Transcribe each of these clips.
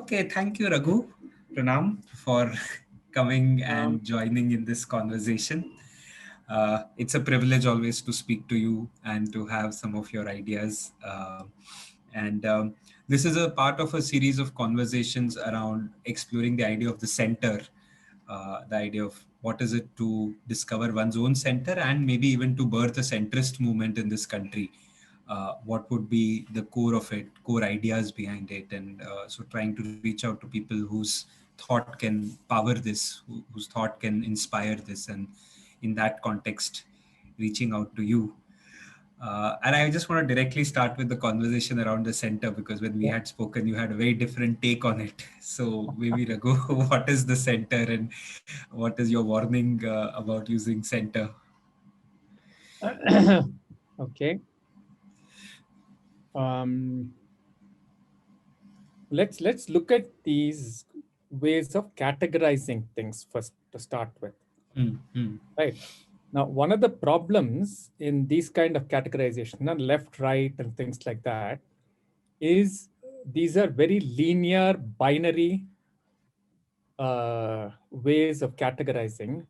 Okay, thank you, Raghu. Pranam for coming and joining in this conversation. It's a privilege always to speak to you and to have some of your ideas. And this is a part of a series of conversations around exploring the idea of the center, the idea of what is it to discover one's own center and maybe even to birth a centrist movement in this country. What would be the core of it, core ideas behind it, and so trying to reach out to people whose thought can power this, whose thought can inspire this, and in that context, reaching out to you. And I just want to directly start with the conversation around the center, because when we had spoken, you had a very different take on it. So maybe Raghu, what is the center and what is your warning about using center? Okay. Let's look at these ways of categorizing things first to start with. Right. Now, one of the problems in these kind of categorization, left, right, and things like that, is these are very linear, binary ways of categorizing.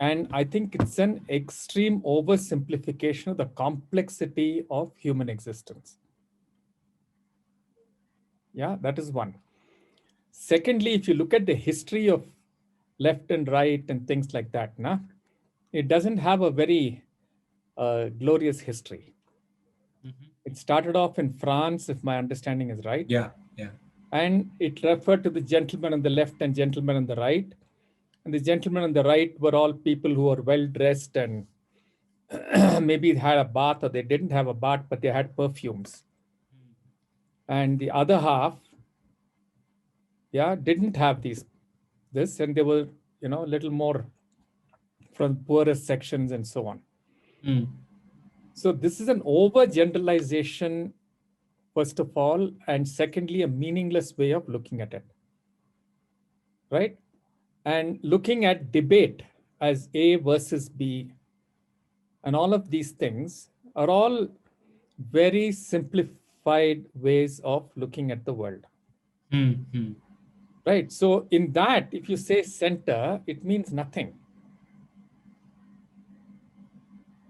And I think it's an extreme oversimplification of the complexity of human existence. Yeah, that is one. Secondly, if you look at the history of left and right and things like that, it doesn't have a very glorious history. It started off in France, if my understanding is right. Yeah. And it referred to the gentleman on the left and gentleman on the right. And the gentlemen on the right were all people who were well-dressed and maybe had a bath, or they didn't have a bath, but they had perfumes. And the other half, didn't have this, and they were, a little more from poorest sections and so on. So this is an overgeneralization, first of all, and secondly, a meaningless way of looking at it, right? And looking at debate as A versus B, and all of these things are all very simplified ways of looking at the world. Right. So in that, if you say center, it means nothing.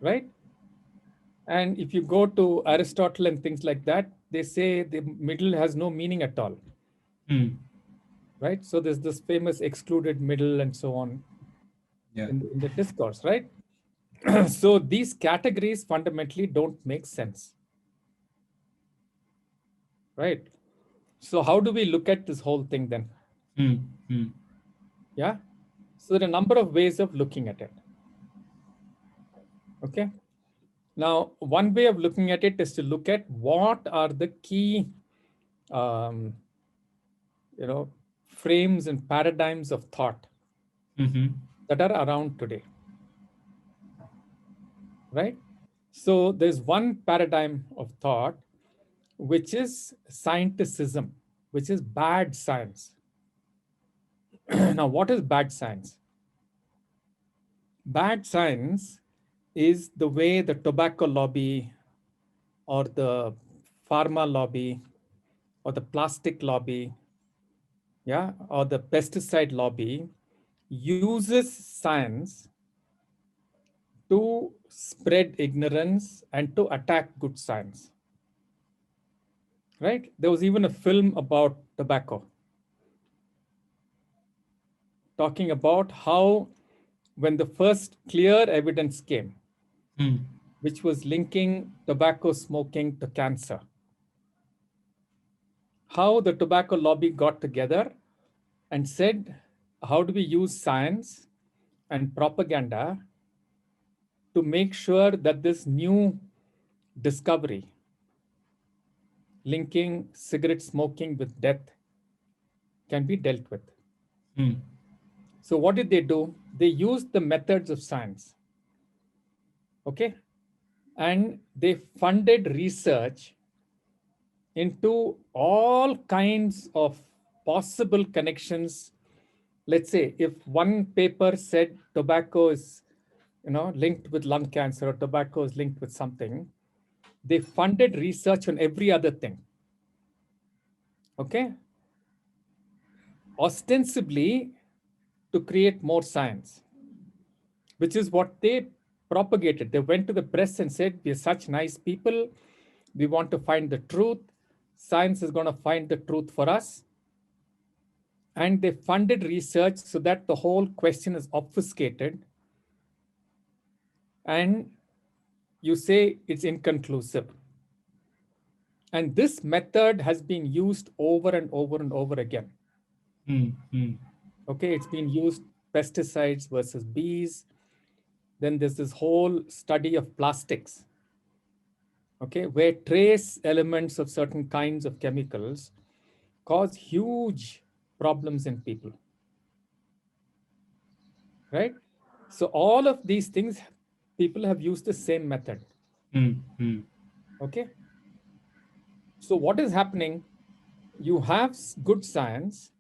Right. And if you go to Aristotle and things like that, they say the middle has no meaning at all. Right. So there's this famous excluded middle and so on in the discourse, right? So these categories fundamentally don't make sense. Right. So how do we look at this whole thing then? Yeah. So there are a number of ways of looking at it. Okay. Now, one way of looking at it is to look at what are the key, frames and paradigms of thought that are around today. Right? So there's one paradigm of thought, which is scienticism, which is bad science. Now, what is bad science? Bad science is the way the tobacco lobby or the pharma lobby or the plastic lobby, or the pesticide lobby uses science to spread ignorance and to attack good science. Right? There was even a film about tobacco talking about how when the first clear evidence came, which was linking tobacco smoking to cancer, how the tobacco lobby got together and said, how do we use science and propaganda to make sure that this new discovery linking cigarette smoking with death can be dealt with? So what did they do? They used the methods of science. Okay. And they funded research into all kinds of possible connections. Let's say if one paper said tobacco is, linked with lung cancer, or tobacco is linked with something, they funded research on every other thing. Okay. ostensibly to create more science, which is what they propagated. They went to the press and said, "We are such nice people. We want to find the truth. Science is going to find the truth for us." And they funded research so that the whole question is obfuscated. And you say it's inconclusive. And this method has been used over and over and over again. Okay, it's been used, pesticides versus bees. Then there's this whole study of plastics, okay, where trace elements of certain kinds of chemicals cause huge problems in people, right? So all of these things, people have used the same method. Okay. So what is happening? You have good science,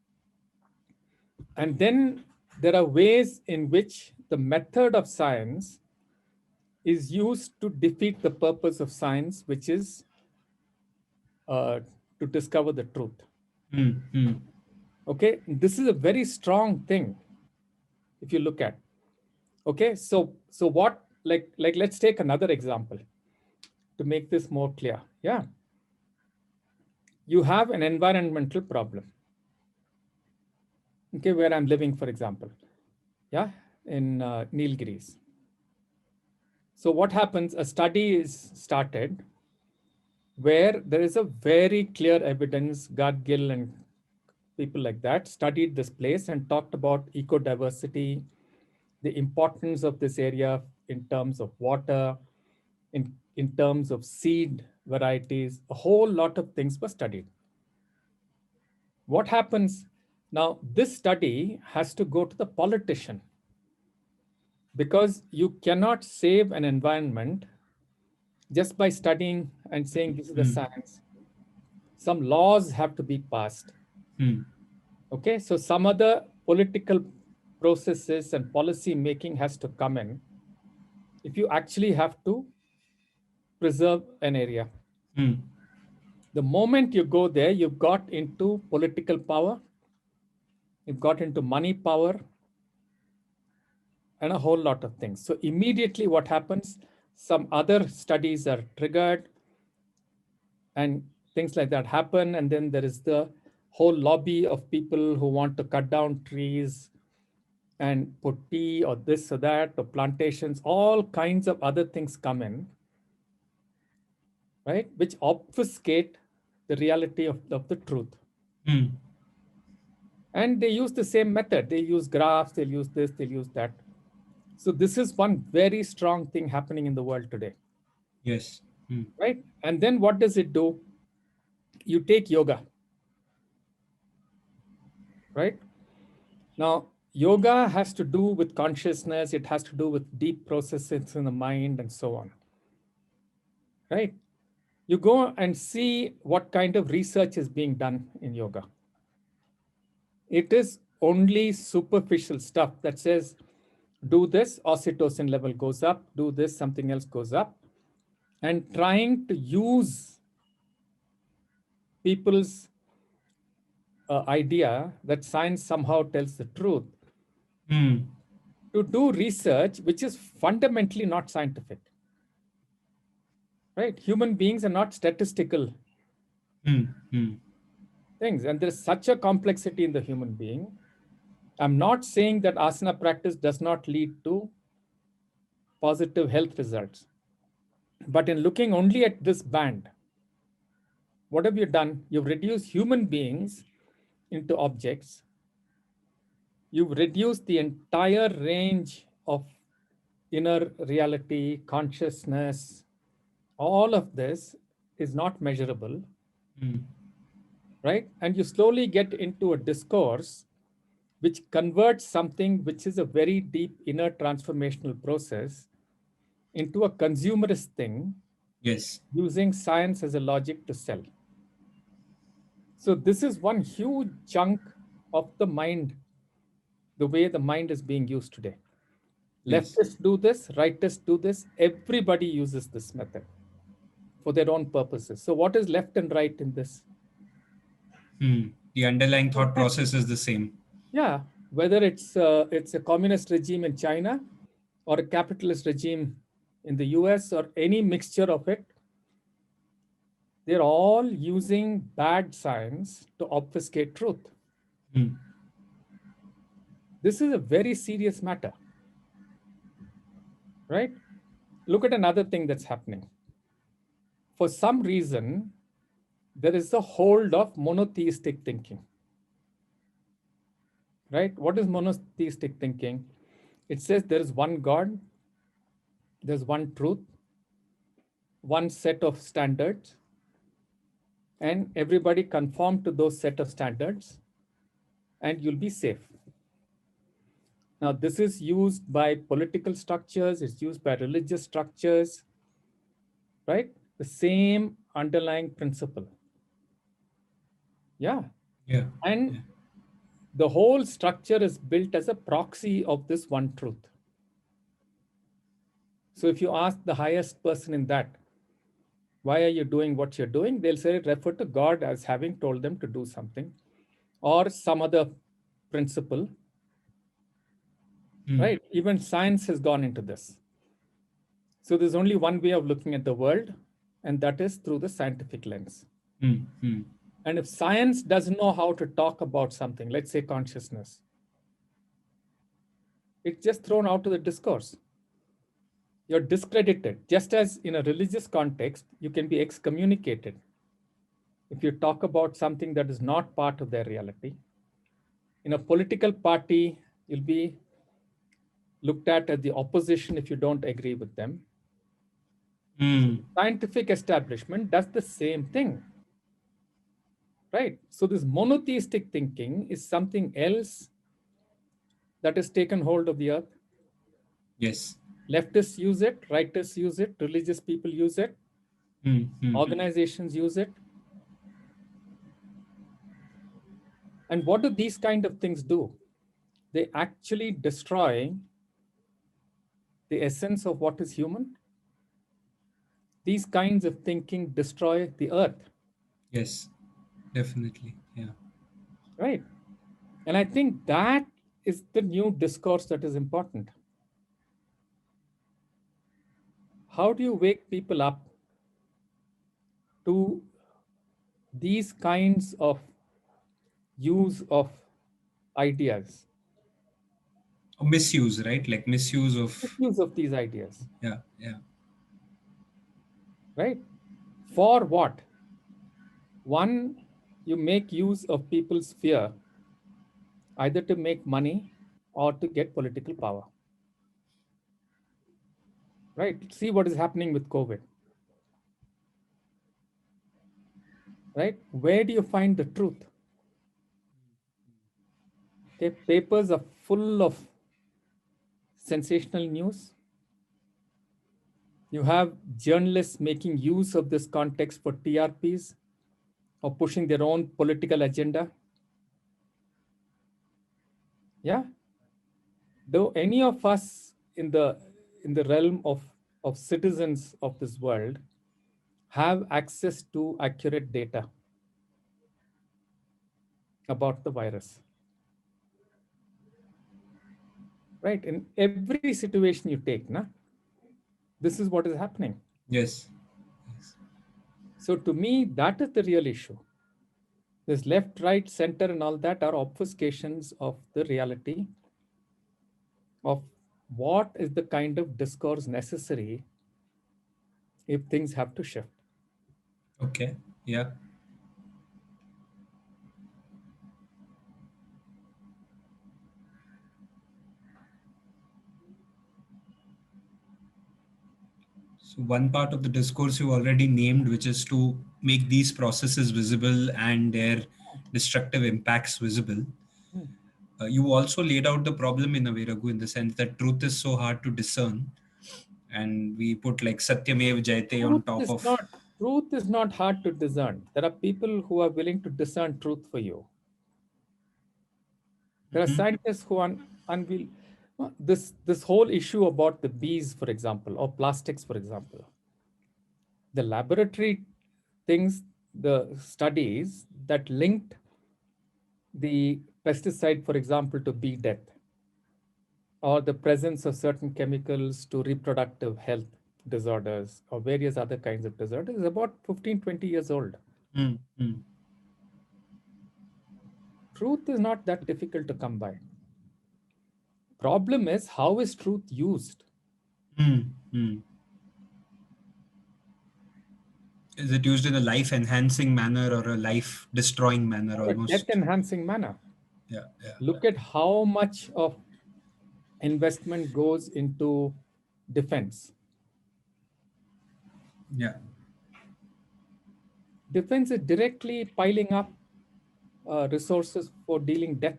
and then there are ways in which the method of science is used to defeat the purpose of science, which is to discover the truth. Okay, this is a very strong thing if you look at. Okay, so what, like let's take another example to make this more clear. Yeah, you have an environmental problem. Okay, where I'm living, for example, yeah, in Nilgiris. So what happens? A study is started where there is a very clear evidence. Gadgil and people like that studied this place and talked about ecodiversity, the importance of this area in terms of water, in terms of seed varieties. A whole lot of things were studied. What happens now? This study has to go to the politician, because you cannot save an environment just by studying and saying this is the science. Some laws have to be passed. Okay, so some other political processes and policy making has to come in if you actually have to preserve an area. The moment you go there, you've got into political power, you've got into money power, and a whole lot of things. So immediately what happens, some other studies are triggered and things like that happen. And then there is the whole lobby of people who want to cut down trees and put tea or this or that, or plantations, all kinds of other things come in, right? Which obfuscate the reality of the truth. And they use the same method. They use graphs, they'll use this, they'll use that. So this is one very strong thing happening in the world today. Yes. Right? And then what does it do? You take yoga. Right? Now, yoga has to do with consciousness. It has to do with deep processes in the mind and so on. Right? You go and see what kind of research is being done in yoga. It is only superficial stuff that says, do this, oxytocin level goes up, do this, something else goes up, and trying to use people's idea that science somehow tells the truth to do research which is fundamentally not scientific. Right? Human beings are not statistical things, and there's such a complexity in the human being. I'm not saying that asana practice does not lead to positive health results. But in looking only at this band, what have you done? You've reduced human beings into objects. You've reduced the entire range of inner reality, consciousness. All of this is not measurable, right? And you slowly get into a discourse which converts something which is a very deep inner transformational process into a consumerist thing. Yes. Using science as a logic to sell. So this is one huge chunk of the mind, the way the mind is being used today. Yes. Leftists do this, rightists do this. Everybody uses this method for their own purposes. So what is left and right in this? The underlying thought process is the same. Yeah, whether it's a communist regime in China or a capitalist regime in the US or any mixture of it, they're all using bad science to obfuscate truth. This is a very serious matter, right? Look at another thing that's happening. For some reason, there is a hold of monotheistic thinking, right? What is monotheistic thinking? It says there is one God, there's one truth, one set of standards, and everybody conform to those set of standards, and you'll be safe. Now, this is used by political structures, it's used by religious structures, right? The same underlying principle. Yeah. And the whole structure is built as a proxy of this one truth. So if you ask the highest person in that, why are you doing what you're doing? They'll say, refer to God as having told them to do something or some other principle, right? Even science has gone into this. So there's only one way of looking at the world, and that is through the scientific lens. And if science doesn't know how to talk about something, let's say consciousness, it's just thrown out of the discourse. You're discredited. Just as in a religious context, you can be excommunicated if you talk about something that is not part of their reality. In a political party, you'll be looked at as the opposition if you don't agree with them. So scientific establishment does the same thing, right? So this monotheistic thinking is something else that has taken hold of the earth. Yes. Leftists use it, rightists use it, religious people use it, organizations use it. And what do these kind of things do? They actually destroy the essence of what is human. These kinds of thinking destroy the earth. Yes, definitely. Yeah. Right. And I think that is the new discourse that is important. How do you wake people up to these kinds of use of ideas? Misuse, right? Like misuse of these ideas. Yeah, yeah. Right? For what? One, you make use of people's fear, either to make money or to get political power. Right? See what is happening with COVID. Right? Where do you find the truth? Okay, papers are full of sensational news. You have journalists making use of this context for TRPs or pushing their own political agenda. Yeah. Though any of us in the realm of citizens of this world have access to accurate data about the virus. Right? In every situation you take, this is what is happening. Yes. So to me, that is the real issue. This left, right, center, and all that are obfuscations of the reality of what is the kind of discourse necessary if things have to shift. Okay. Yeah. So one part of the discourse you already named, which is to make these processes visible and their destructive impacts visible. You also laid out the problem in a way, Raghu, in the sense that truth is so hard to discern. And we put like Satyamev Jayate on top of... Truth is not hard to discern. There are people who are willing to discern truth for you. There are scientists who are unwilling. This whole issue about the bees, for example, or plastics, for example. The laboratory things, the studies that linked the pesticide, for example, to bee death, or the presence of certain chemicals to reproductive health disorders or various other kinds of disorders is about 15, 20 years old. Truth is not that difficult to come by. Problem is, how is truth used? Is it used in a life-enhancing manner or a life-destroying manner Or a almost? death-enhancing manner. Yeah. Look at how much of investment goes into defense. Yeah. Defense is directly piling up resources for dealing death.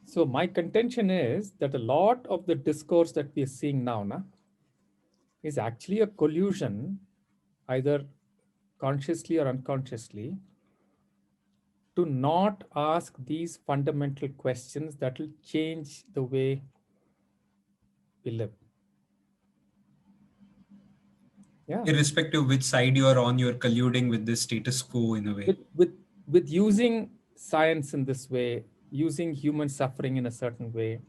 So my contention is that a lot of the discourse that we are seeing now is actually a collusion, either consciously or unconsciously, to not ask these fundamental questions that will change the way we live. Yeah. Irrespective of which side you are on, you're colluding with the status quo in a way. With using science in this way, using human suffering in a certain way,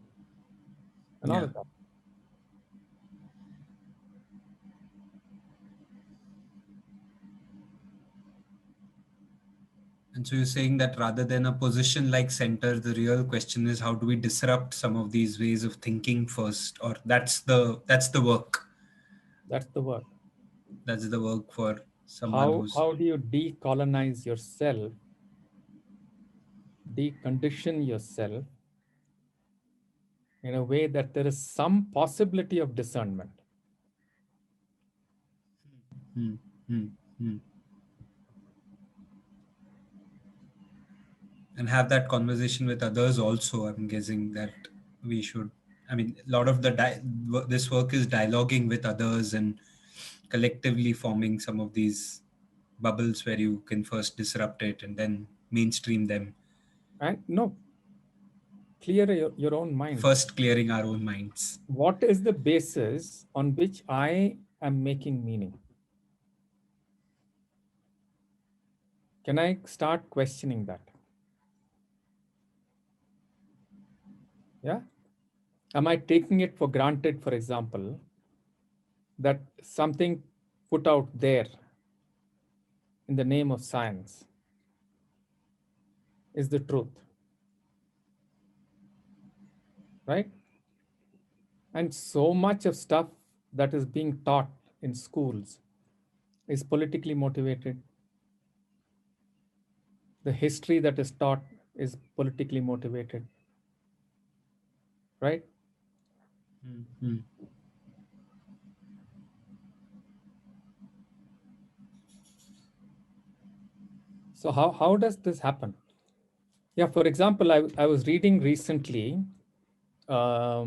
and all of that. And so you're saying that rather than a position like center, the real question is how do we disrupt some of these ways of thinking first? Or that's the work. That's the work. That's the work for someone who's... How do you decolonize yourself, decondition yourself in a way that there is some possibility of discernment? And have that conversation with others also. I'm guessing that we should, I mean, a lot of this work is dialoguing with others and collectively forming some of these bubbles where you can first disrupt it and then mainstream them. And no, clear your own mind. First clearing our own minds. What is the basis on which I am making meaning? Can I start questioning that? Yeah. Am I taking it for granted, for example, that something put out there in the name of science is the truth? Right? And so much of stuff that is being taught in schools is politically motivated. The history that is taught is politically motivated. Right? So how does this happen? Yeah, for example, I was reading recently, a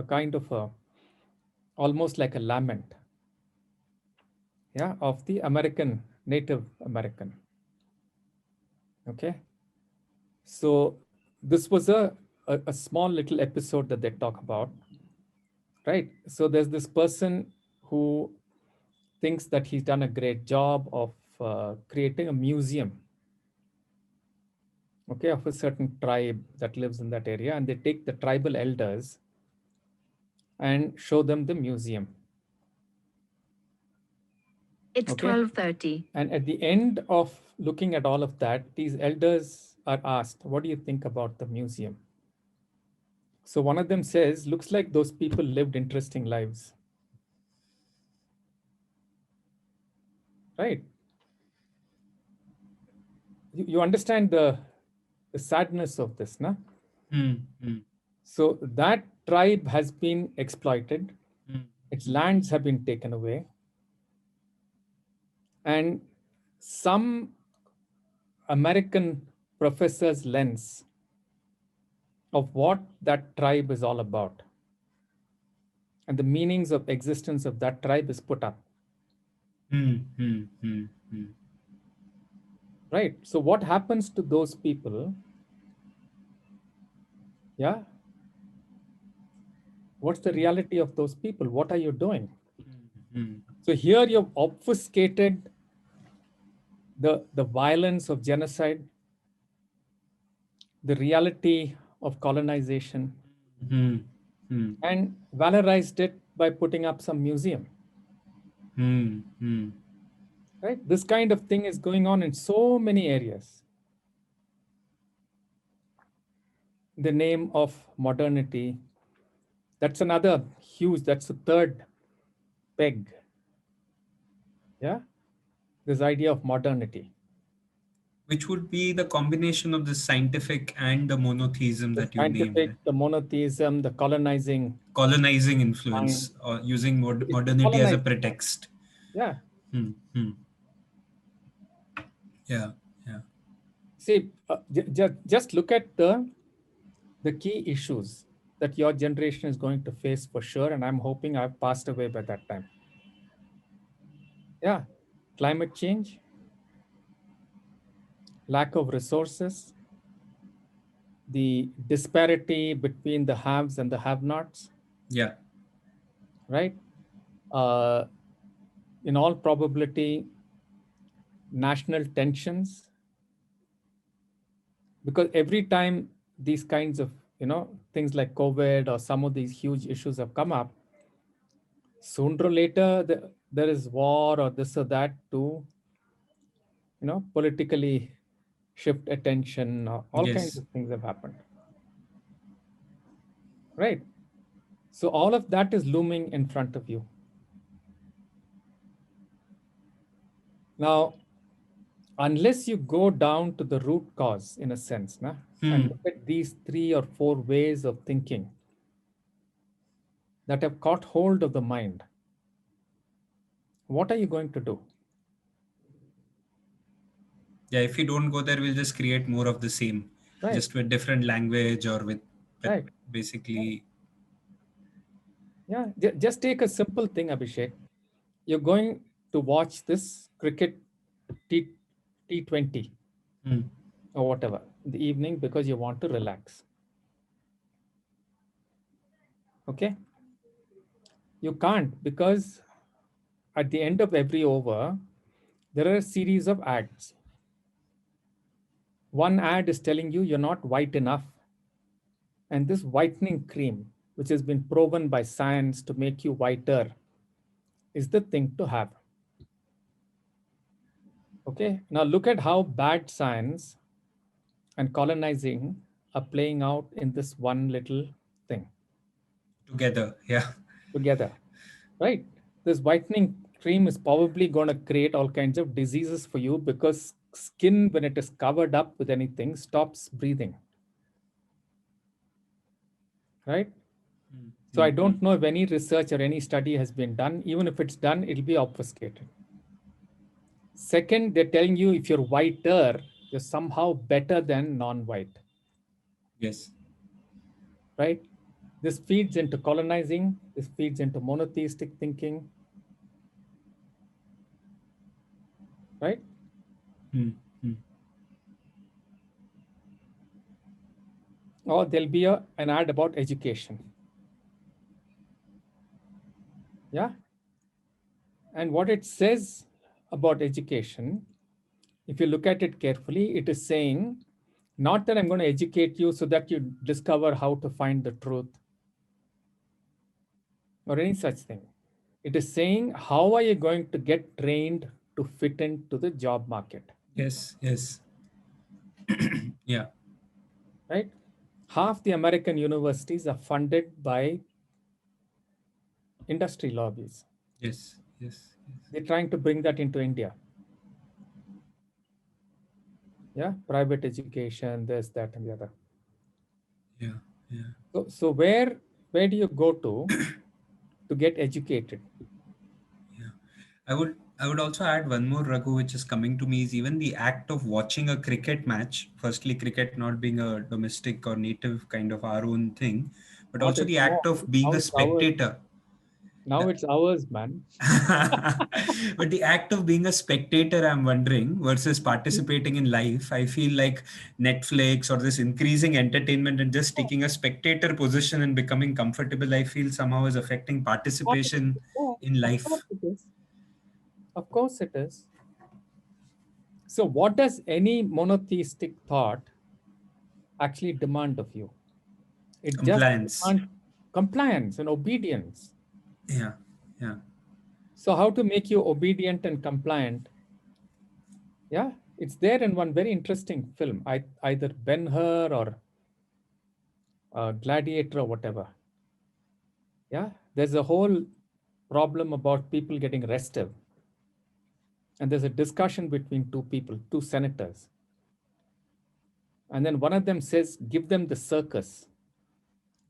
kind of almost like a lament, yeah, of the Native American. Okay. So this was a small little episode that they talk about, right? So there's this person who thinks that he's done a great job of creating a museum, okay, of a certain tribe that lives in that area, and they take the tribal elders and show them the museum. It's 12:30. And at the end of looking at all of that, these elders are asked, what do you think about the museum? So one of them says, looks like those people lived interesting lives. Right? You understand the sadness of this, no? So that tribe has been exploited. Its lands have been taken away. And some American professor's lens of what that tribe is all about and the meanings of existence of that tribe is put up. Right. So what happens to those people? Yeah. What's the reality of those people? What are you doing? So here you've obfuscated the violence of genocide, the reality of colonization, and valorized it by putting up some museum. Right? This kind of thing is going on in so many areas. The name of modernity. That's another huge, that's the third peg. Yeah. This idea of modernity. Which would be the combination of the scientific and the monotheism that you named. The monotheism, the colonizing influence, or using modernity as a pretext. Yeah. Yeah. See, just look at the key issues that your generation is going to face for sure, and I'm hoping I've passed away by that time. Yeah, climate change, lack of resources, the disparity between the haves and the have-nots. Yeah. Right? In all probability, national tensions. Because every time these kinds of, things like COVID or some of these huge issues have come up, sooner or later there is war or this or that to, politically shift attention. All kinds of things have happened. Right? So all of that is looming in front of you. Now, unless you go down to the root cause, in a sense, and look at these 3 or 4 ways of thinking that have caught hold of the mind, what are you going to do? Yeah, if you don't go there, we'll just create more of the same, just with different language or with basically. Yeah, just take a simple thing, Abhishek. You're going to watch this cricket T20 or whatever in the evening because you want to relax. Okay? You can't, because at the end of every over, there are a series of ads. One ad is telling you you're not white enough. And this whitening cream, which has been proven by science to make you whiter, is the thing to have. Okay, now look at how bad science and colonizing are playing out in this one little thing. Together, yeah. Together, right? This whitening cream is probably going to create all kinds of diseases for you because skin, when it is covered up with anything, stops breathing. Right? So I don't know if any research or any study has been done. Even if it's done, it'll be obfuscated. Second, they're telling you if you're whiter, you're somehow better than non-white. Yes. Right? This feeds into colonizing. This feeds into monotheistic thinking. Right? Or there'll be an ad about education. Yeah. And what it says about education, if you look at it carefully, it is saying, not that I'm going to educate you so that you discover how to find the truth or any such thing. It is saying, how are you going to get trained to fit into the job market? Yes. Yeah. Right? Half the American universities are funded by industry lobbies. Yes. They're trying to bring that into India. Yeah, private education, this, that, and the other. Yeah. So where do you go to get educated? Yeah, I would also add one more, Raghu, which is coming to me, is even the act of watching a cricket match. Firstly, cricket not being a domestic or native kind of our own thing, but also the act of being a spectator. Now it's ours, man. But the act of being a spectator, I'm wondering, versus participating in life, I feel like Netflix or this increasing entertainment and just taking a spectator position and becoming comfortable, I feel somehow is affecting participation in Of life. course it is. Of course it is. So what does any monotheistic thought actually demand of you? It just Compliance. demands compliance and obedience. Yeah. Yeah. So how to make you obedient and compliant? Yeah, it's there in one very interesting film, either Ben-Hur or Gladiator or whatever. Yeah, there's a whole problem about people getting restive. And there's a discussion between two people, two senators. And then one of them says, give them the circus.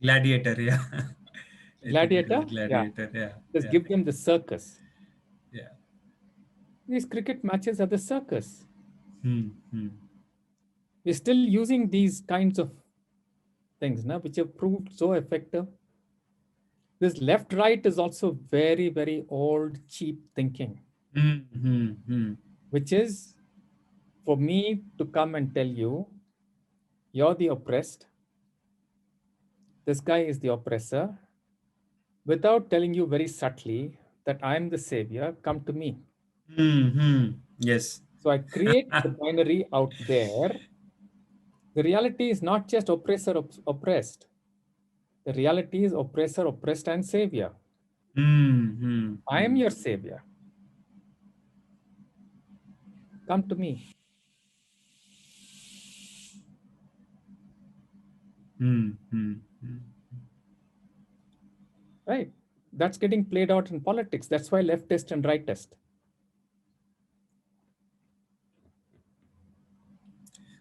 Gladiator, yeah. I think it is Gladiator? Yeah. Gladiator, yeah. Just Yeah. give them the circus. Yeah. These cricket matches are the circus. Hmm. We're still using these kinds of things now, which have proved so effective. This left-right is also very, very old, cheap thinking, which is for me to come and tell you, you're the oppressed, this guy is the oppressor, without telling you very subtly that I'm the savior, come to me. Yes. So I create the binary out there. The reality is not just oppressor, oppressed. The reality is oppressor, oppressed, and savior. I am your savior. Come to me. Right? That's getting played out in politics. That's why leftist and rightist.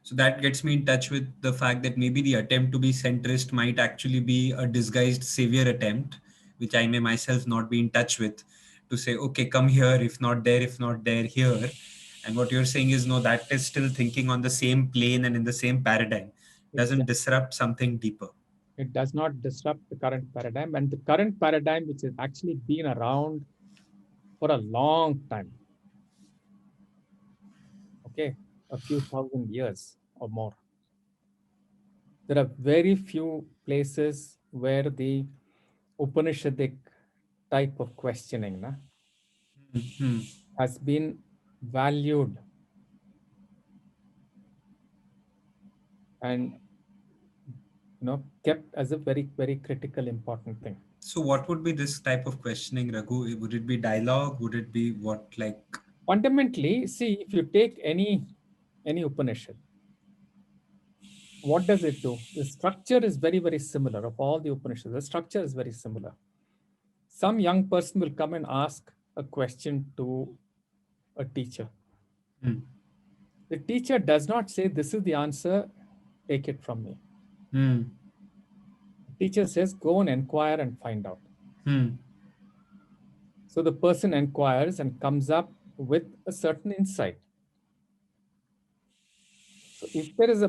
So that gets me in touch with the fact that maybe the attempt to be centrist might actually be a disguised savior attempt, which I may myself not be in touch with, to say, okay, come here, if not there, here. And what you're saying is, no, that is still thinking on the same plane and in the same paradigm. Doesn't disrupt something deeper. It does not disrupt the current paradigm. And the current paradigm, which has actually been around for a long time. Okay, a few thousand years or more. There are very few places where the Upanishadic type of questioning has been valued and kept as a very, very critical, important thing. So what would be this type of questioning, Raghu? Would it be dialogue? Would it be what, like? Fundamentally, see, if you take any Upanishad, what does it do? The structure is very, very similar of all the Upanishads. The structure is very similar. Some young person will come and ask a question to a teacher. The teacher does not say, this is the answer, take it from me. The teacher says, go and inquire and find out. So the person inquires and comes up with a certain insight. So if there is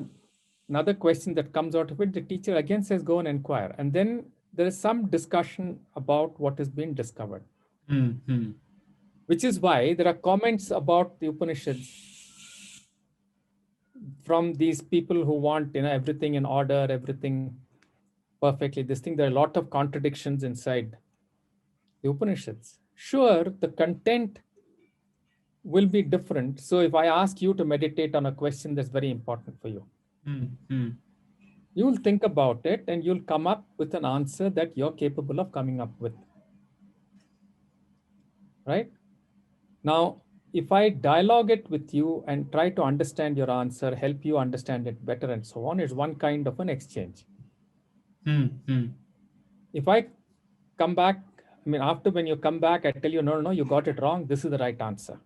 another question that comes out of it, the teacher again says, go and inquire. And then there is some discussion about what has been discovered. Which is why there are comments about the Upanishads from these people who want everything in order, everything perfectly. This thing, there are a lot of contradictions inside the Upanishads. Sure, the content will be different. So if I ask you to meditate on a question that's very important for you, you'll think about it and you'll come up with an answer that you're capable of coming up with. Right? Now, if I dialogue it with you and try to understand your answer, help you understand it better and so on, it's one kind of an exchange. If I come back, after when you come back, I tell you, no, you got it wrong. This is the right answer.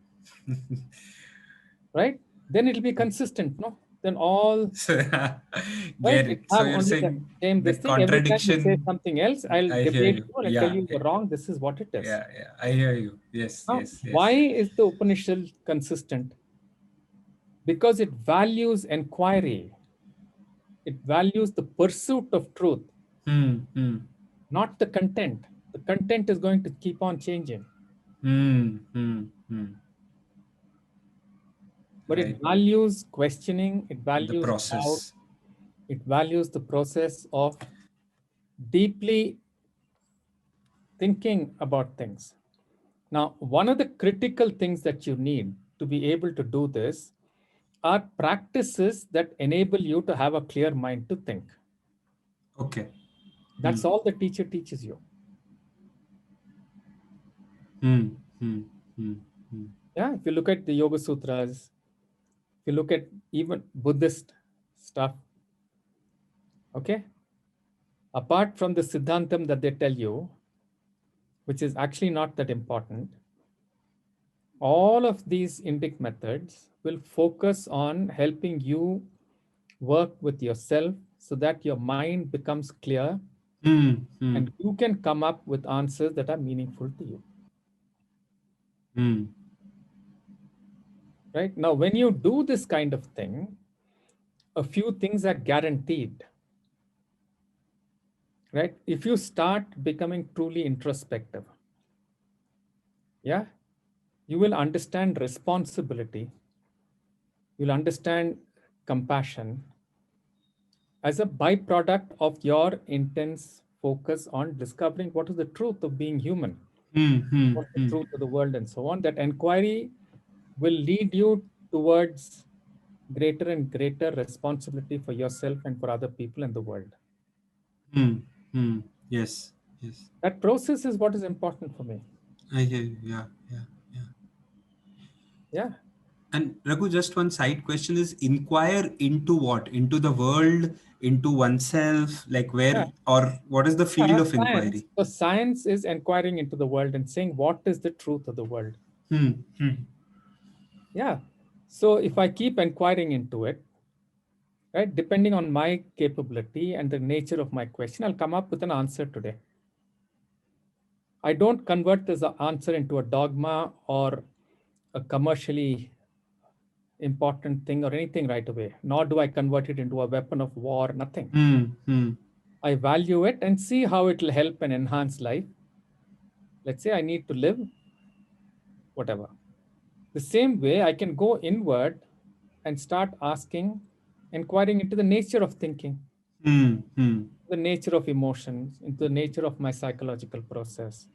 Right? Then it'll be consistent, no? Then all... Get it. So you're saying the contradiction... Every time you say something else, I'll debate you and tell you you're wrong. This is what it is. Yeah, I hear you. Yes, now, yes. Why is the Upanishad consistent? Because it values inquiry. It values the pursuit of truth, not the content. the content is going to keep on changing. But Right. it values questioning, it values The process. doubt, it values the process of deeply thinking about things. Now, one of the critical things that you need to be able to do this are practices that enable you to have a clear mind to think. Okay. That's all the teacher teaches you. Yeah, if you look at the Yoga Sutras, if you look at even Buddhist stuff, okay, apart from the Siddhantam that they tell you, which is actually not that important, all of these Indic methods will focus on helping you work with yourself so that your mind becomes clear and you can come up with answers that are meaningful to you. Right? Now, when you do this kind of thing, a few things are guaranteed. Right? If you start becoming truly introspective, yeah, you will understand responsibility. You'll understand compassion as a byproduct of your intense focus on discovering what is the truth of being human, what's the truth of the world, and so on. That inquiry will lead you towards greater and greater responsibility for yourself and for other people in the world. Yes, yes. That process is what is important for me. I hear you. Yeah. And Raghu, just one side question is: inquire into what? Into the world, into oneself, like where, or what is the field of inquiry? So science is inquiring into the world and saying what is the truth of the world. Yeah. So if I keep inquiring into it, right, depending on my capability and the nature of my question, I'll come up with an answer today. I don't convert this answer into a dogma or a commercially important thing or anything right away, nor do I convert it into a weapon of war, nothing. I value it and see how it will help and enhance life. Let's say I need to live, whatever. The same way I can go inward and start inquiring into the nature of thinking, the nature of emotions, into the nature of my psychological process.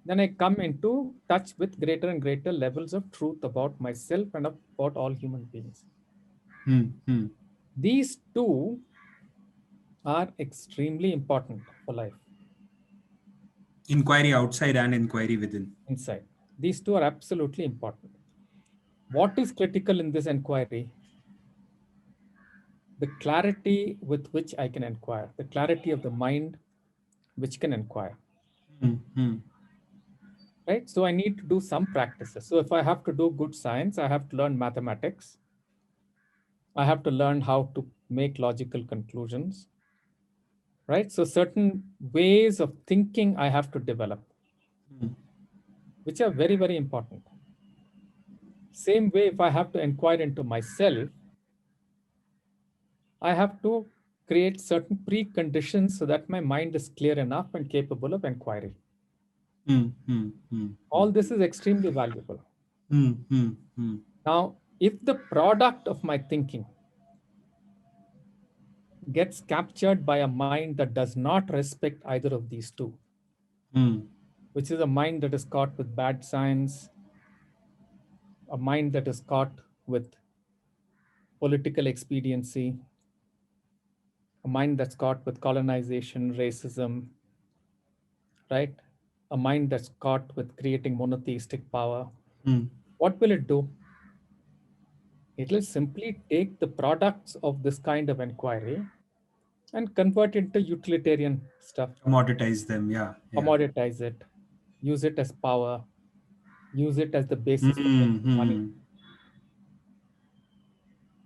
Then I come into touch with greater and greater levels of truth about myself and about all human beings. These two are extremely important for life. Inquiry outside and inquiry within. Inside. These two are absolutely important. What is critical in this inquiry? The clarity with which I can inquire, the clarity of the mind which can inquire. Right? So I need to do some practices. So if I have to do good science, I have to learn mathematics. I have to learn how to make logical conclusions. Right? So certain ways of thinking I have to develop, which are very, very important. Same way, if I have to inquire into myself, I have to create certain preconditions so that my mind is clear enough and capable of inquiry. All this is extremely valuable. Now, if the product of my thinking gets captured by a mind that does not respect either of these two, which is a mind that is caught with bad science, a mind that is caught with political expediency, a mind that's caught with colonization, racism, right? A mind that's caught with creating monotheistic power. What will it do? It will simply take the products of this kind of inquiry and convert it into utilitarian stuff. Commoditize them, yeah. Commoditize it, use it as power, use it as the basis for making money.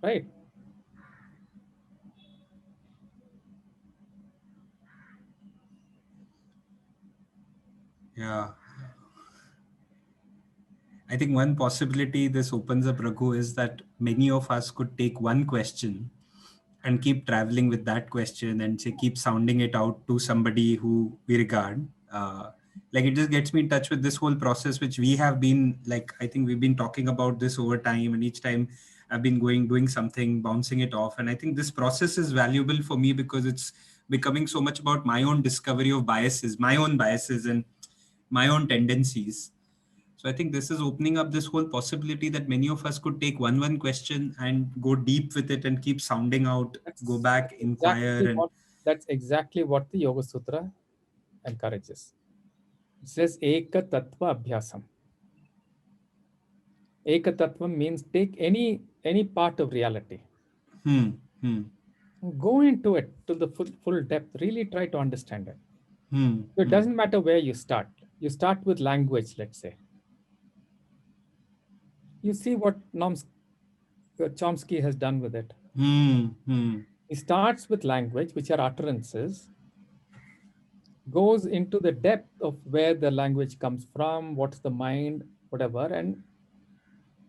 Right? Yeah. I think one possibility this opens up, Raghu, is that many of us could take one question and keep traveling with that question and say, keep sounding it out to somebody who we regard, Like it just gets me in touch with this whole process, which we have been like, I think we've been talking about this over time, and each time I've been doing something, bouncing it off. And I think this process is valuable for me because it's becoming so much about my own discovery of biases, my own biases and my own tendencies. So I think this is opening up this whole possibility that many of us could take one question and go deep with it and keep sounding out, go back, inquire. And That's exactly what the Yoga Sutra encourages. It says Eka Tattva Abhyasam. Eka Tattva means take any part of reality. Go into it to the full depth. Really try to understand it. So it doesn't matter where you start. You start with language, let's say. You see what Chomsky has done with it. He starts with language, which are utterances, goes into the depth of where the language comes from, what's the mind, whatever, and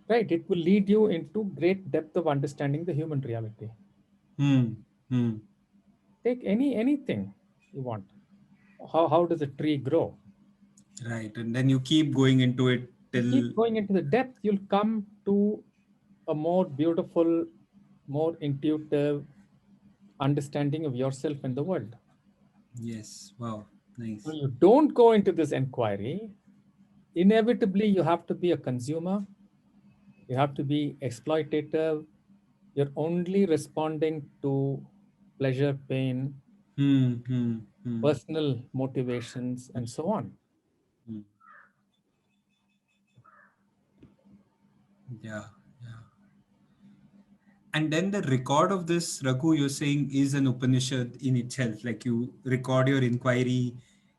right, it will lead you into great depth of understanding the human reality. Take anything you want. How does a tree grow? Right, and then you keep going into it till... You keep going into the depth, you'll come to a more beautiful, more intuitive understanding of yourself and the world. Yes, wow, nice. When you don't go into this inquiry, inevitably you have to be a consumer, you have to be exploitative, you're only responding to pleasure, pain, personal motivations, and so on. Yeah. And then the record of this, Raghu, you're saying is an Upanishad in itself. Like you record your inquiry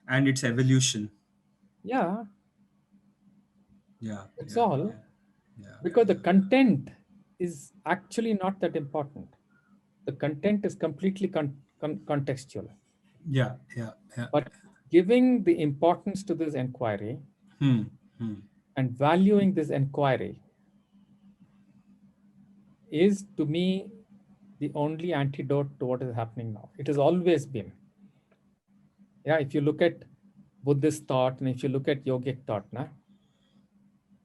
and its evolution. Yeah. Yeah. That's all. Yeah. Because the content is actually not that important. The content is completely contextual. Yeah. But giving the importance to this inquiry and valuing this inquiry is, to me, the only antidote to what is happening now. It has always been. Yeah, if you look at Buddhist thought and if you look at yogic thought,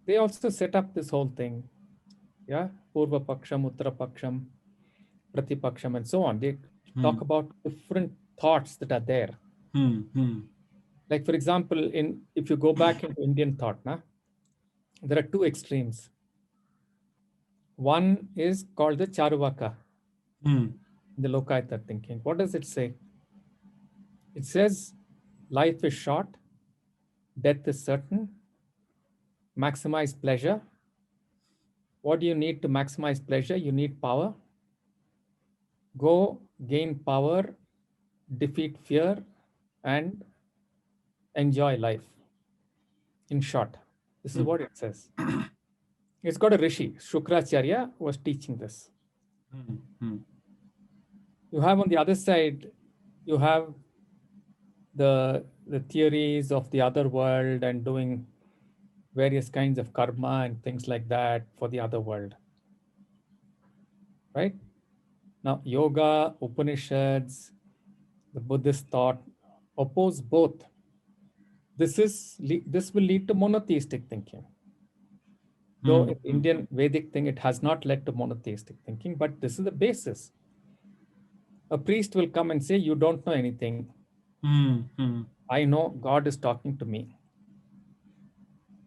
they also set up this whole thing. Yeah, Purva Paksham, Uttara Paksham, Pratipaksham, and so on. They talk about different thoughts that are there. Like, for example, if you go back into Indian thought, there are two extremes. One is called the Charvaka, the Lokayata thinking. What does it say? It says life is short, death is certain, maximize pleasure. What do you need to maximize pleasure? You need power. Go gain power, defeat fear, and enjoy life. In short, this is what it says. It's got a rishi. Shukracharya was teaching this. You have on the other side, you have the theories of the other world and doing various kinds of karma and things like that for the other world. Right? Now, yoga, Upanishads, the Buddhist thought oppose both. This will lead to monotheistic thinking. Though in Indian Vedic thing, it has not led to monotheistic thinking, but this is the basis. A priest will come and say, you don't know anything. I know God is talking to me.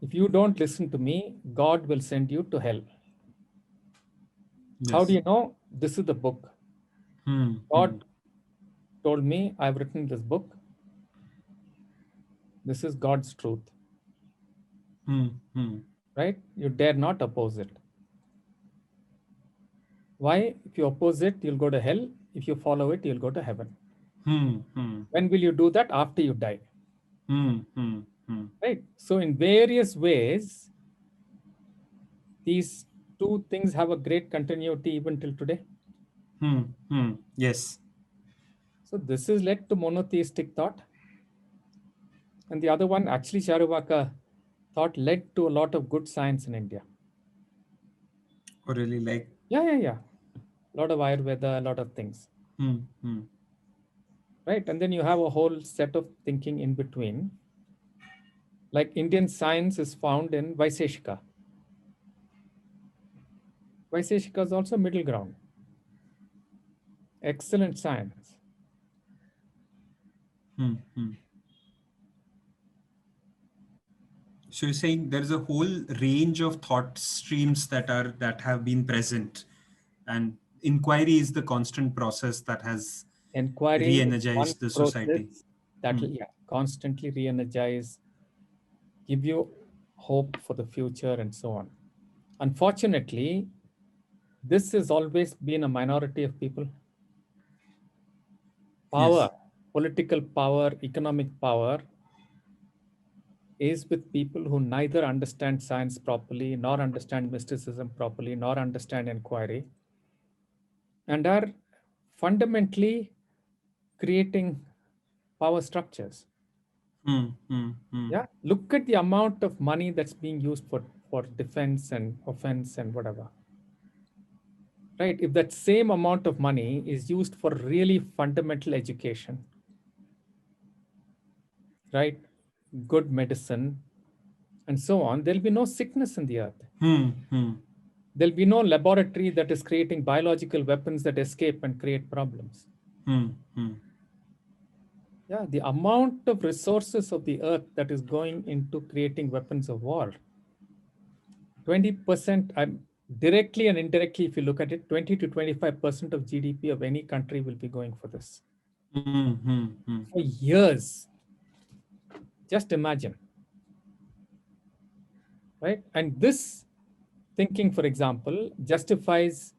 If you don't listen to me, God will send you to hell. Yes. How do you know? This is the book. God told me, I've written this book. This is God's truth. Right? You dare not oppose it. Why? If you oppose it, you'll go to hell. If you follow it, you'll go to heaven. When will you do that? After you die. Right? So in various ways, these two things have a great continuity even till today. Yes. So this has led to monotheistic thought. And the other one, actually, Charvaka thought led to a lot of good science in India. Oh, really? Like? Yeah. A lot of Ayurveda, a lot of things. Right? And then you have a whole set of thinking in between. Like Indian science is found in Vaiseshika. Vaiseshika is also middle ground. Excellent science. So you're saying there's a whole range of thought streams that have been present, and inquiry is the constant process that has Inquiry is one re-energized the society. process that will constantly re-energize, give you hope for the future and so on. Unfortunately, this has always been a minority of people. Power, political power, economic power is with people who neither understand science properly, nor understand mysticism properly, nor understand inquiry, and are fundamentally creating power structures. Yeah, look at the amount of money that's being used for defense and offense and whatever. Right? If that same amount of money is used for really fundamental education, right? Good medicine, and so on, there'll be no sickness in the earth. There'll be no laboratory that is creating biological weapons that escape and create problems. Yeah, the amount of resources of the earth that is going into creating weapons of war, 20%, directly and indirectly, if you look at it, 20 to 25% of GDP of any country will be going for this. For years. Just imagine. Right? And this thinking, for example, justifies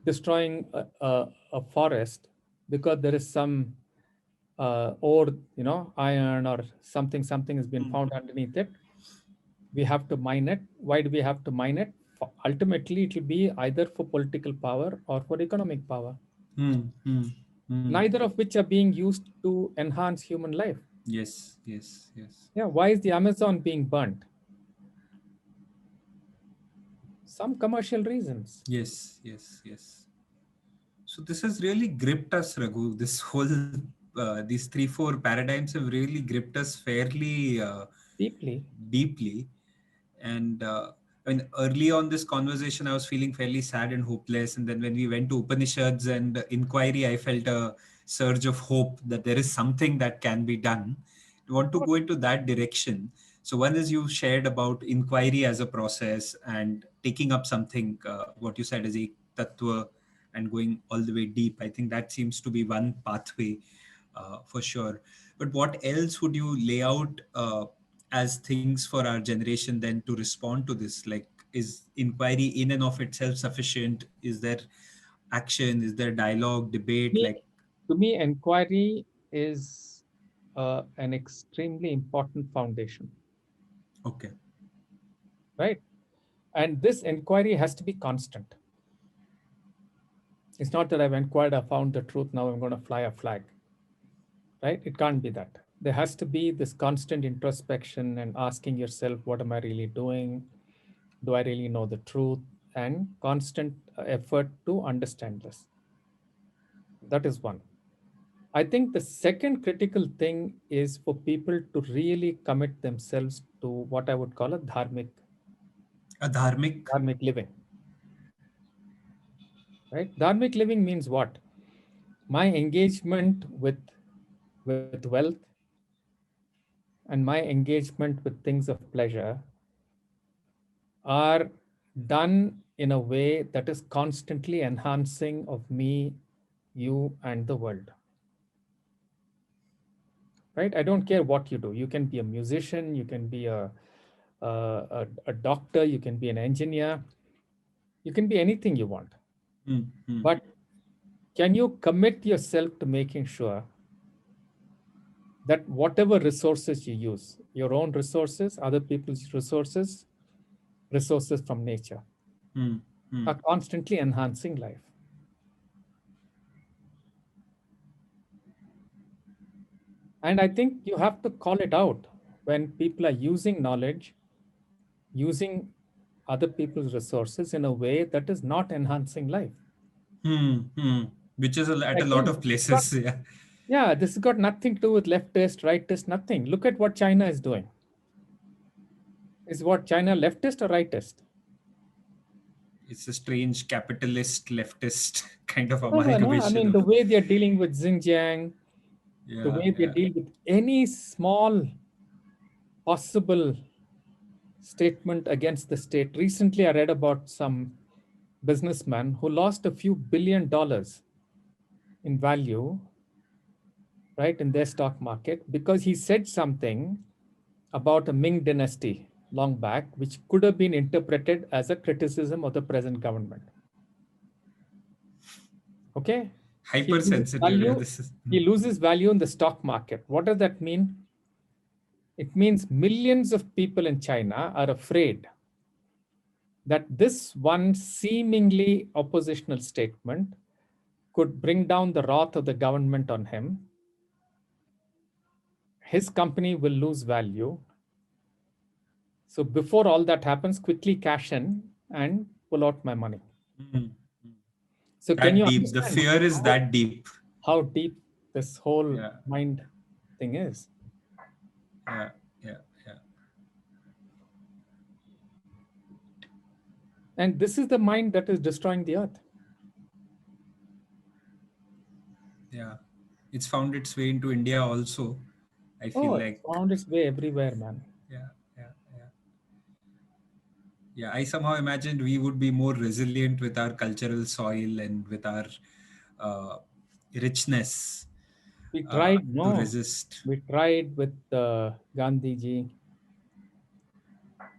destroying a forest because there is some ore, iron or something has been found underneath it. We have to mine it. Why do we have to mine it? Ultimately, it will be either for political power or for economic power. Neither of which are being used to enhance human life. Yes. Yeah, why is the Amazon being burnt? Some commercial reasons. Yes. So this has really gripped us, Raghu. This whole, these 3-4 paradigms have really gripped us fairly deeply. And early on this conversation, I was feeling fairly sad and hopeless. And then when we went to Upanishads and inquiry, I felt a surge of hope that there is something that can be done. I want to go into that direction. So one is you shared about inquiry as a process and taking up something, what you said as a tattva, and going all the way deep. I think that seems to be one pathway for sure. But what else would you lay out as things for our generation then to respond to this? Like, is inquiry in and of itself sufficient? Is there action? Is there dialogue, debate? To me, inquiry is an extremely important foundation. Okay. Right? And this inquiry has to be constant. It's not that I've inquired, I found the truth, now I'm going to fly a flag. Right? It can't be that. There has to be this constant introspection and asking yourself, what am I really doing? Do I really know the truth? And constant effort to understand this. That is one. I think the second critical thing is for people to really commit themselves to what I would call a dharmic living. Right? Dharmic living means what? My engagement with wealth and my engagement with things of pleasure are done in a way that is constantly enhancing of me, you, and the world. Right? I don't care what you do. You can be a musician, you can be a doctor, you can be an engineer, you can be anything you want. But can you commit yourself to making sure that whatever resources you use, your own resources, other people's resources from nature, are constantly enhancing life? And I think you have to call it out when people are using knowledge, using other people's resources in a way that is not enhancing life. Which is at a lot of places. Yeah, this has got nothing to do with leftist, rightist, nothing. Look at what China is doing. Is what China leftist or rightist? It's a strange capitalist leftist kind of No, I amalgamation mean, the of. way they're dealing with Xinjiang, the way they deal with any small possible statement against the state. Recently, I read about some businessman who lost a few $1 billion in value, right, in their stock market because he said something about a Ming dynasty long back, which could have been interpreted as a criticism of the present government. Okay? Hypersensitive. This is. He loses value in the stock market. What does that mean? It means millions of people in China are afraid that this one seemingly oppositional statement could bring down the wrath of the government on him. His company will lose value. So before all that happens, quickly cash in and pull out my money. So That can you deep. The fear is that deep. How deep this whole mind thing is? Yeah. And this is the mind that is destroying the earth. Yeah. It's found its way into India also. I feel like. It's found its way everywhere, man. Yeah, I somehow imagined we would be more resilient with our cultural soil and with our richness. We tried, to resist. We tried with Gandhiji,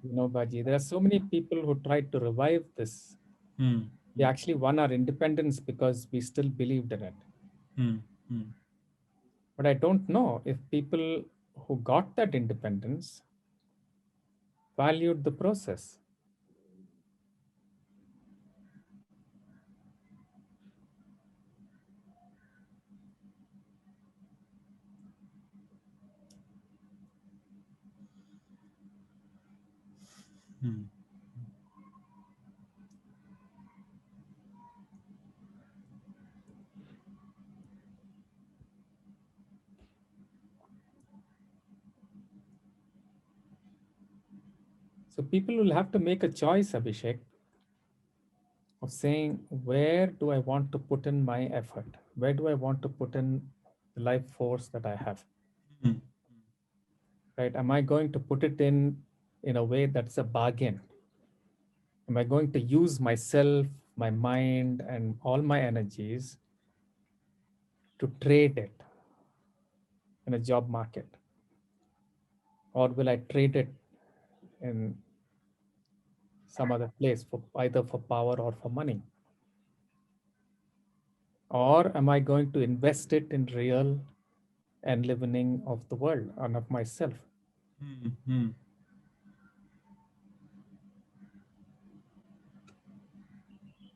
Baji. There are so many people who tried to revive this. We actually won our independence because we still believed in it. But I don't know if people who got that independence valued the process. So people will have to make a choice, Abhishek, of saying, where do I want to put in my effort? Where do I want to put in the life force that I have? Right? Am I going to put it in a way that's a bargain? Am I going to use myself, my mind, and all my energies to trade it in a job market? Or will I trade it in some other place for either for power or for money? Or am I going to invest it in real enlivening of the world and of myself?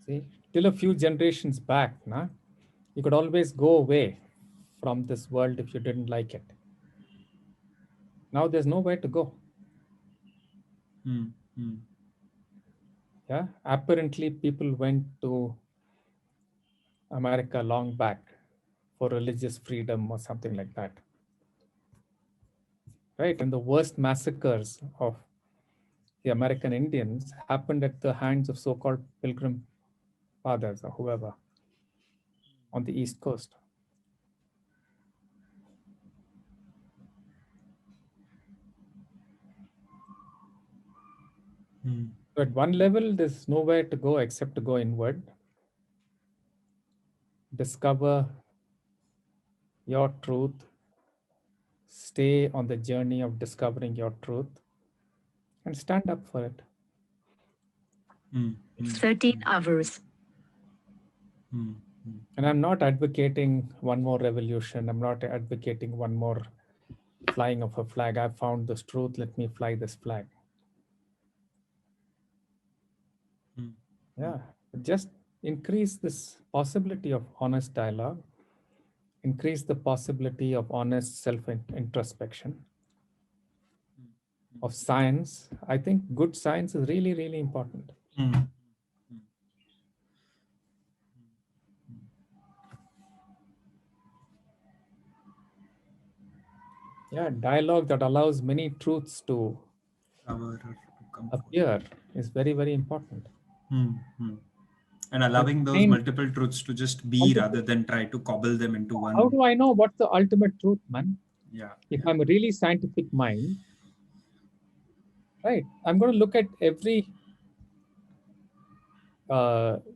See, till a few generations back, you could always go away from this world if you didn't like it. Now there's nowhere to go. Yeah, apparently people went to America long back for religious freedom or something like that. Right, and the worst massacres of the American Indians happened at the hands of so-called pilgrim fathers or whoever on the East Coast. So at one level, there's nowhere to go except to go inward, discover your truth, stay on the journey of discovering your truth, and stand up for it. It's 13 hours. And I'm not advocating one more revolution. I'm not advocating one more flying of a flag. I've found this truth. Let me fly this flag. Yeah, just increase this possibility of honest dialogue, increase the possibility of honest self-introspection, of science. I think good science is really, really important. Yeah, dialogue that allows many truths to Power to come forth. appear is very, very important. And allowing those multiple truths to just be rather than try to cobble them into one. How do I know what's the ultimate truth, man? Yeah. If I'm a really scientific mind, right, I'm going to look at every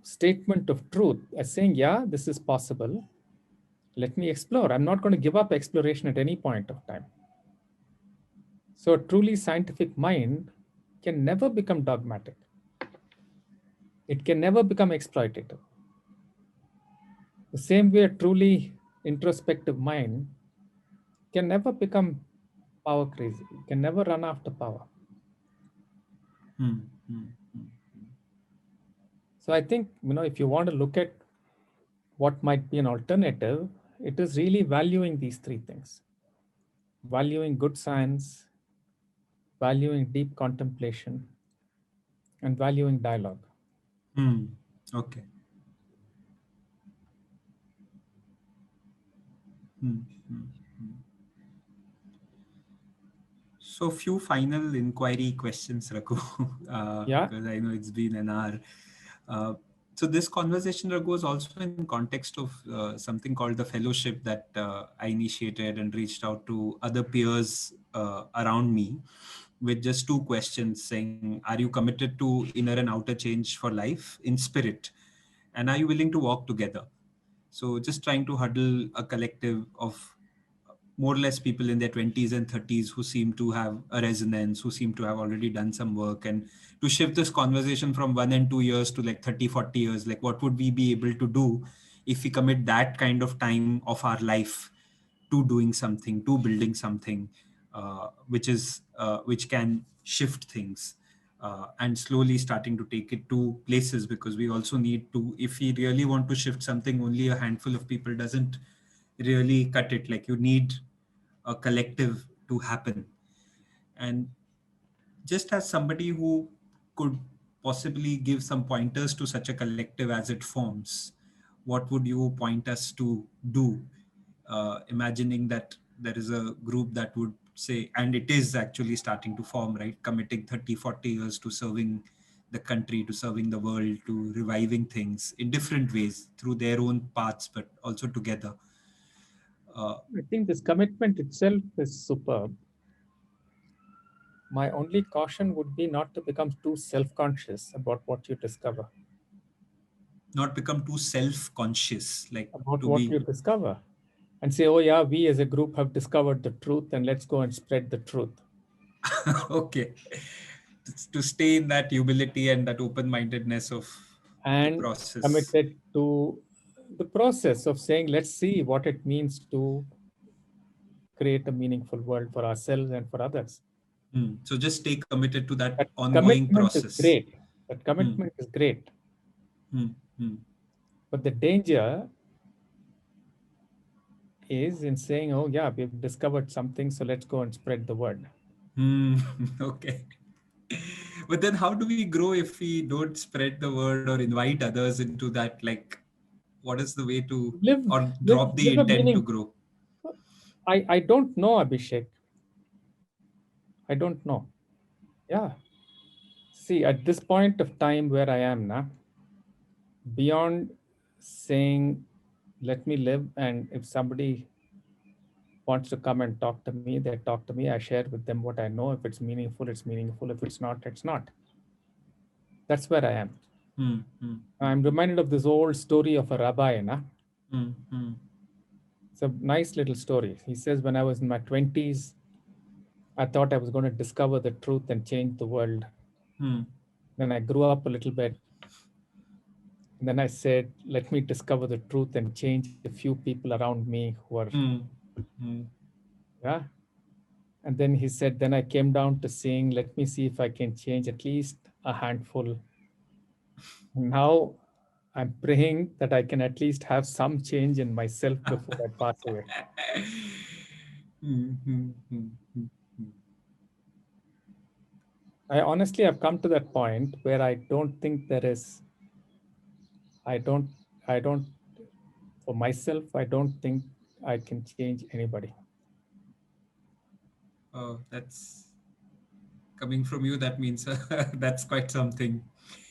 statement of truth as saying, yeah, this is possible. Let me explore. I'm not going to give up exploration at any point of time. So a truly scientific mind can never become dogmatic. It can never become exploitative. The same way a truly introspective mind can never become power crazy. It can never run after power. So I think, if you want to look at what might be an alternative, it is really valuing these three things. Valuing good science, valuing deep contemplation, and valuing dialogue. Okay. So few final inquiry questions, Raghu, Yeah. because I know it's been an hour. So this conversation, Raghu, was also in context of something called the fellowship that I initiated and reached out to other peers around me with just two questions saying, are you committed to inner and outer change for life in spirit? And are you willing to walk together? So just trying to huddle a collective of more or less people in their 20s and 30s who seem to have a resonance, who seem to have already done some work, and to shift this conversation from 1 and 2 years to like 30, 40 years, like what would we be able to do if we commit that kind of time of our life to doing something, to building something, which can shift things. And slowly starting to take it to places, because we also need to, if we really want to shift something, only a handful of people doesn't really cut it. Like you need a collective to happen. And just as somebody who could possibly give some pointers to such a collective as it forms, what would you point us to do? Imagining that there is a group that would say, and it is actually starting to form, right? Committing 30, 40 years to serving the country, to serving the world, to reviving things in different ways through their own paths, but also together. I think this commitment itself is superb. My only caution would be not to become too self-conscious about what you discover. Not become too self-conscious, like About to what be you discover. And say, oh yeah, we as a group have discovered the truth and let's go and spread the truth. okay, to stay in that humility and that open-mindedness of the And process. committed to the process of saying, let's see what it means to create a meaningful world for ourselves and for others. So just stay committed to that That ongoing commitment is process. great. That commitment is great. Hmm. But the danger is in saying, oh yeah, we've discovered something, so let's go and spread the word. Okay. But then how do we grow if we don't spread the word or invite others into that? Like, what is the way to, or drop the Live a intent to meaning. grow? I don't know, Abhishek. I don't know. Yeah. See, at this point of time where I am now, beyond saying, let me live, and if somebody wants to come and talk to me, they talk to me. I share with them what I know. If it's meaningful, it's meaningful. If it's not, it's not. That's where I am. I'm reminded of this old story of a rabbi. It's a nice little story. He says, when I was in my 20s, I thought I was going to discover the truth and change the world. Then I grew up a little bit. And then I said, let me discover the truth and change a few people around me who are, yeah. And then he said, then I came down to saying, let me see if I can change at least a handful. Now I'm praying that I can at least have some change in myself before I pass away. I honestly have come to that point where I don't think there is, I don't, for myself, I don't think I can change anybody. Oh, that's Coming from you, that means that's quite something.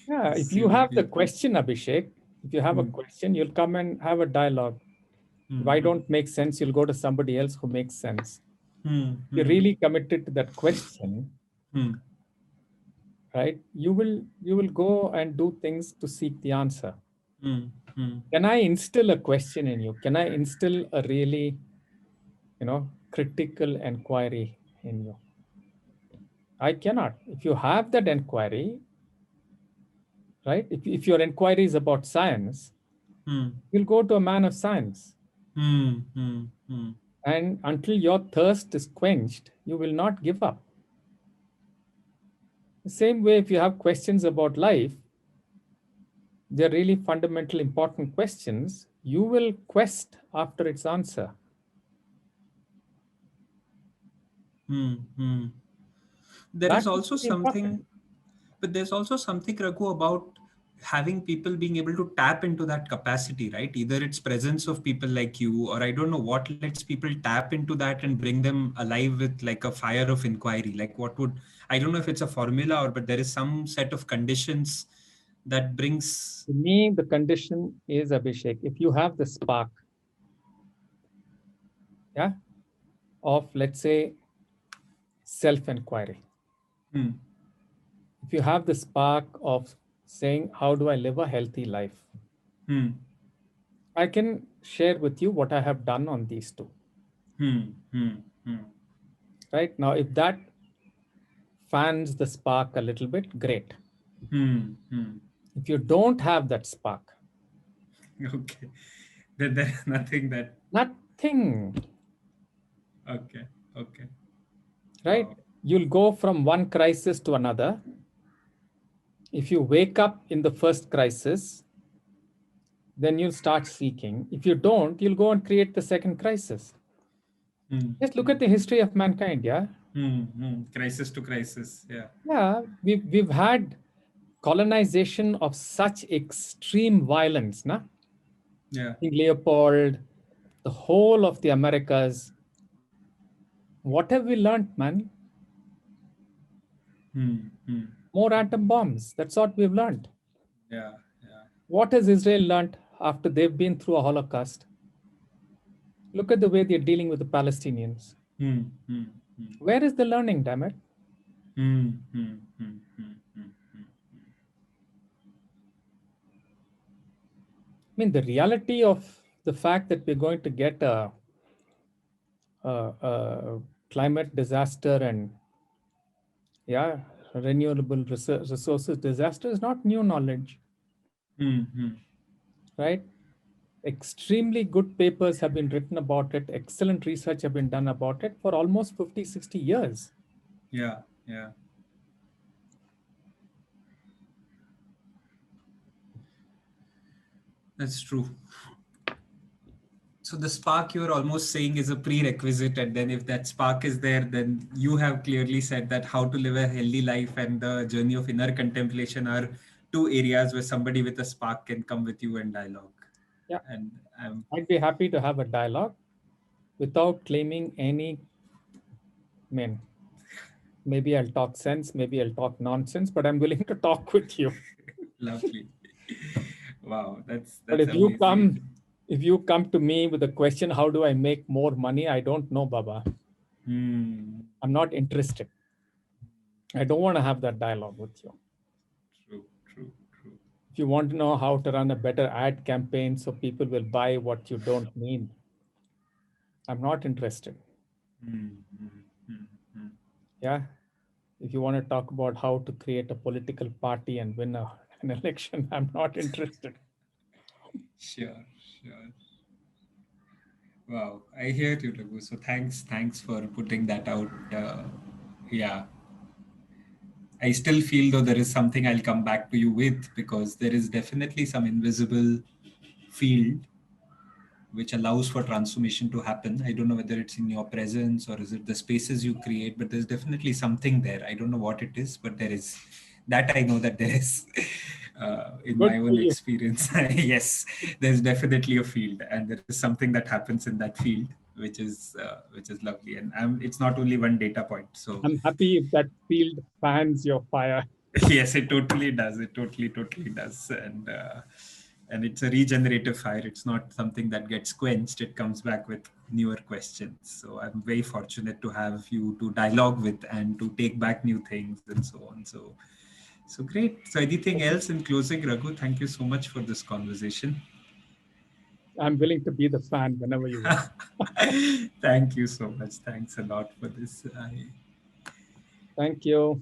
Yeah, if you have the Seriously. question, Abhishek, if you have a question, you'll come and have a dialogue. If I don't make sense, you'll go to somebody else who makes sense. You're really committed to that question, right? You will go and do things to seek the answer. Can I instill a question in you? Can I instill a really, critical inquiry in you? I cannot. If you have that inquiry, right? If your inquiry is about science, you'll go to a man of science. And until your thirst is quenched, you will not give up. The same way, if you have questions about life, they're really fundamental, important questions, you will quest after its answer. There That is also is something, important. but there's also something, Raghu, about having people being able to tap into that capacity, right? Either it's presence of people like you, or I don't know what lets people tap into that and bring them alive with like a fire of inquiry. Like what would, I don't know if it's a formula but there is some set of conditions that brings. To me, the condition is, Abhishek, if you have the spark, yeah, of, let's say, self-inquiry. If you have the spark of saying, how do I live a healthy life? I can share with you what I have done on these two. Right now, if that fans the spark a little bit, great. If you don't have that spark, okay, then there's nothing that. Nothing. Okay. Right? Wow. You'll go from one crisis to another. If you wake up in the first crisis, then you'll start seeking. If you don't, you'll go and create the second crisis. Just look at the history of mankind, yeah? Crisis to crisis, yeah. Yeah, we've had colonization of such extreme violence, na? Yeah. King Leopold, the whole of the Americas. What have we learned, man? More atom bombs. That's what we've learned. Yeah. What has Israel learned after they've been through a Holocaust? Look at the way they're dealing with the Palestinians. Where is the learning, damn it? I mean, the reality of the fact that we're going to get a climate disaster and renewable resources disaster is not new knowledge. Right? Extremely good papers have been written about it. Excellent research have been done about it for almost 50, 60 years. Yeah. That's true. So the spark you're almost saying is a prerequisite, and then if that spark is there, then you have clearly said that how to live a healthy life and the journey of inner contemplation are two areas where somebody with a spark can come with you and dialogue. Yeah. And I'd be happy to have a dialogue without claiming any, maybe I'll talk sense, maybe I'll talk nonsense, but I'm willing to talk with you. Lovely. Wow, that's but if amazing. you come to me with a question, how do I make more money? I don't know, Baba. I'm not interested. I don't want to have that dialogue with you. True. If you want to know how to run a better ad campaign so people will buy what you don't need, I'm not interested. Yeah. If you want to talk about how to create a political party and win an election, I'm not interested. Sure. Wow, I hear you, Raghu. So thanks for putting that out. Yeah. I still feel though there is something I'll come back to you with, because there is definitely some invisible field which allows for transformation to happen. I don't know whether it's in your presence or is it the spaces you create, but there's definitely something there. I don't know what it is, but there is. That I know that there is. In Good my own experience, yes, there's definitely a field, and there is something that happens in that field which is lovely. And it's not only one data point. So I'm happy if that field fans your fire. Yes, it totally does. It totally does. And it's a regenerative fire. It's not something that gets quenched. It comes back with newer questions. So I'm very fortunate to have you to dialogue with and to take back new things and so on. So great. So anything else in closing, Raghu? Thank you so much for this conversation. I'm willing to be the fan whenever you want. Thank you so much. Thanks a lot for this. Thank you.